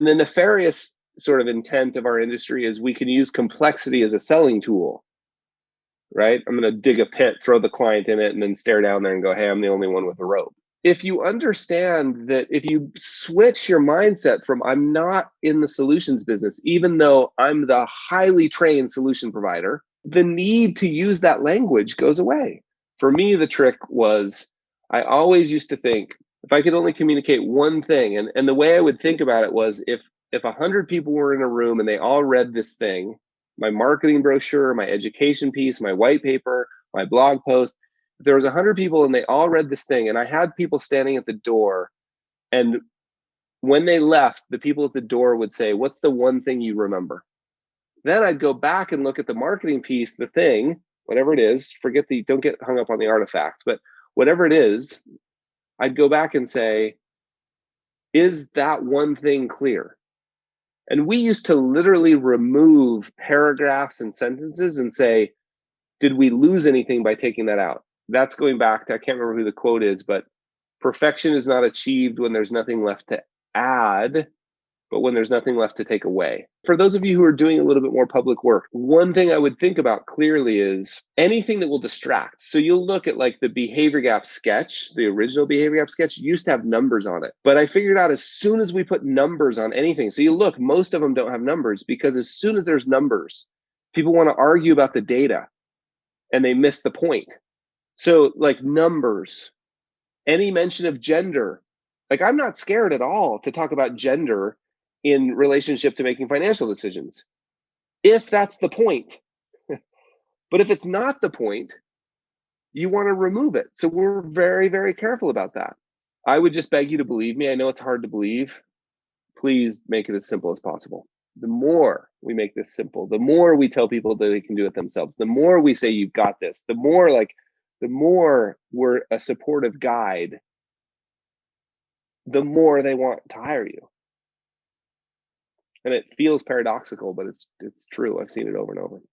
the nefarious sort of intent of our industry is we can use complexity as a selling tool, right? I'm going to dig a pit, throw the client in it, and then stare down there and go, hey, I'm the only one with a rope. If you understand that, if you switch your mindset from I'm not in the solutions business, even though I'm the highly trained solution provider, the need to use that language goes away. For me, the trick was I always used to think if I could only communicate one thing, and the way I would think about it was if 100 people were in a room and they all read this thing, my marketing brochure, my education piece, my white paper, my blog post, if there was 100 people and they all read this thing, and I had people standing at the door, and when they left, the people at the door would say, what's the one thing you remember? Then I'd go back and look at the marketing piece, the thing, whatever it is, don't get hung up on the artifact, but whatever it is, I'd go back and say, is that one thing clear? And we used to literally remove paragraphs and sentences and say, did we lose anything by taking that out? That's going back to, I can't remember who the quote is, but perfection is not achieved when there's nothing left to add, but when there's nothing left to take away. For those of you who are doing a little bit more public work, one thing I would think about clearly is anything that will distract. So you'll look at like the behavior gap sketch, the original behavior gap sketch used to have numbers on it. But I figured out as soon as we put numbers on anything, so you look, most of them don't have numbers because as soon as there's numbers, people want to argue about the data and they miss the point. So like numbers, any mention of gender, like I'm not scared at all to talk about gender in relationship to making financial decisions, if that's the point. But if it's not the point, you want to remove it. So we're very, very careful about that. I would just beg you to believe me. I know it's hard to believe. Please make it as simple as possible. The more we make this simple, the more we tell people that they can do it themselves, the more we say you've got this, the more we're a supportive guide, the more they want to hire you. And it feels paradoxical, but it's true. I've seen it over and over.